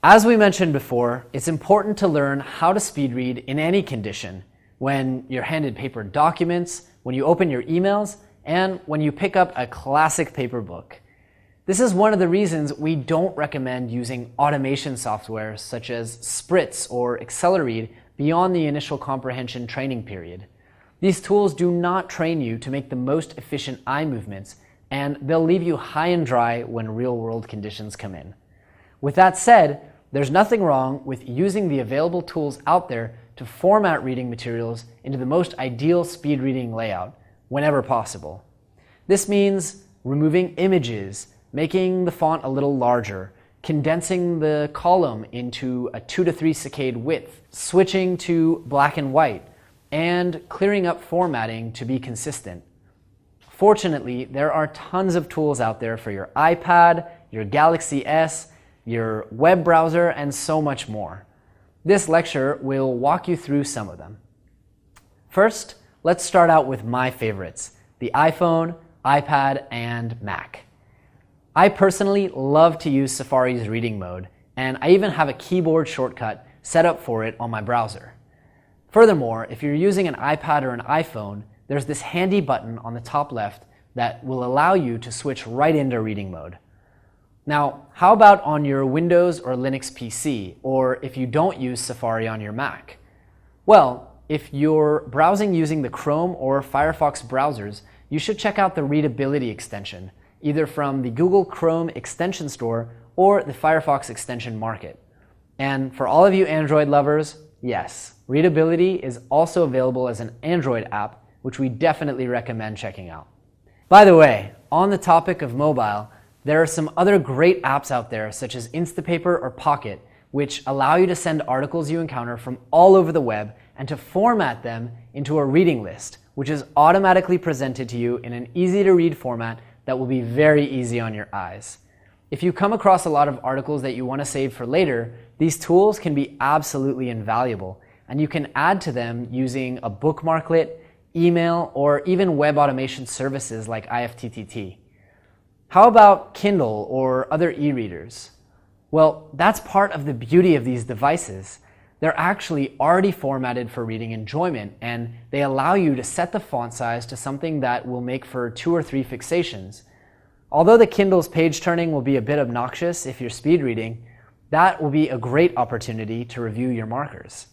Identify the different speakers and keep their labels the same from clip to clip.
Speaker 1: As we mentioned before, it's important to learn how to speed read in any condition, when you're handed paper documents, when you open your emails, and when you pick up a classic paper book. This is one of the reasons we don't recommend using automation software such as Spritz or Accelerate beyond the initial comprehension training period. These tools do not train you to make the most efficient eye movements, and they'll leave you high and dry when real-world conditions come in. With that said, there's nothing wrong with using the available tools out there to format reading materials into the most ideal speed reading layout, whenever possible. This means removing images, making the font a little larger, condensing the column into a 2 to 3 saccade width, switching to black and white, and clearing up formatting to be consistent. Fortunately, there are tons of tools out there for your iPad, your Galaxy S, your web browser, and so much more. This lecture will walk you through some of them. First, let's start out with my favorites, the iPhone, iPad, and Mac. I personally love to use Safari's reading mode, and I even have a keyboard shortcut set up for it on my browser. Furthermore, if you're using an iPad or an iPhone, there's this handy button on the top left that will allow you to switch right into reading mode. Now, how about on your Windows or Linux PC, or if you don't use Safari on your Mac? Well, if you're browsing using the Chrome or Firefox browsers, you should check out the Readability extension, either from the Google Chrome Extension Store or the Firefox Extension Market. And for all of you Android lovers, yes, Readability is also available as an Android app, which we definitely recommend checking out. By the way, on the topic of mobile, there are some other great apps out there such as Instapaper or Pocket, which allow you to send articles you encounter from all over the web and to format them into a reading list, which is automatically presented to you in an easy-to-read format that will be very easy on your eyes. If you come across a lot of articles that you want to save for later, these tools can be absolutely invaluable, and you can add to them using a bookmarklet, email, or even web automation services like IFTTT. How about Kindle or other e-readers? Well, that's part of the beauty of these devices. They're actually already formatted for reading enjoyment, and they allow you to set the font size to something that will make for 2 or 3 fixations. Although the Kindle's page turning will be a bit obnoxious if you're speed reading, that will be a great opportunity to review your markers.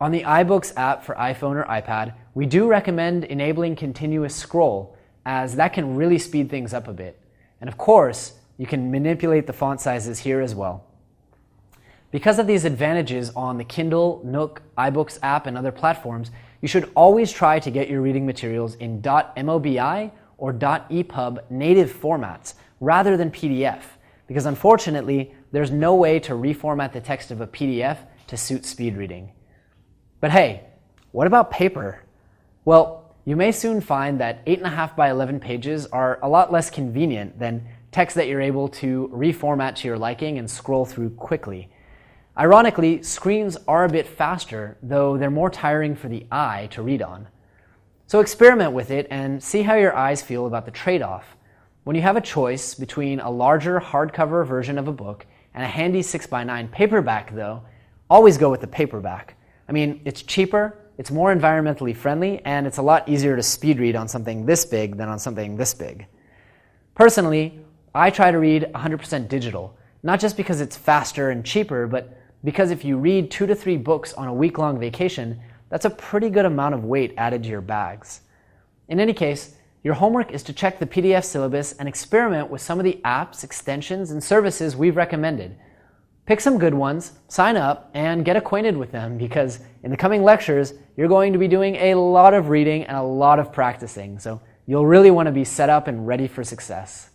Speaker 1: On the iBooks app for iPhone or iPad, we do recommend enabling continuous scroll, as that can really speed things up a bit. And of course, you can manipulate the font sizes here as well. Because of these advantages on the Kindle, Nook, iBooks app, and other platforms, you should always try to get your reading materials in .mobi or .epub native formats rather than PDF, because unfortunately, there's no way to reformat the text of a PDF to suit speed reading. But hey, what about paper? Well, you may soon find that 8.5 by 11 pages are a lot less convenient than text that you're able to reformat to your liking and scroll through quickly. Ironically, screens are a bit faster, though they're more tiring for the eye to read on. So experiment with it and see how your eyes feel about the trade-off. When you have a choice between a larger hardcover version of a book and a handy 6x9 paperback though, always go with the paperback. I mean, it's cheaper, it's more environmentally friendly, and it's a lot easier to speed read on something this big than on something this big. Personally, I try to read 100% digital, not just because it's faster and cheaper, but because if you read 2 to 3 books on a week-long vacation, that's a pretty good amount of weight added to your bags. In any case, your homework is to check the PDF syllabus and experiment with some of the apps, extensions, and services we've recommended. Pick some good ones, sign up, and get acquainted with them, because in the coming lectures, you're going to be doing a lot of reading and a lot of practicing, so you'll really want to be set up and ready for success.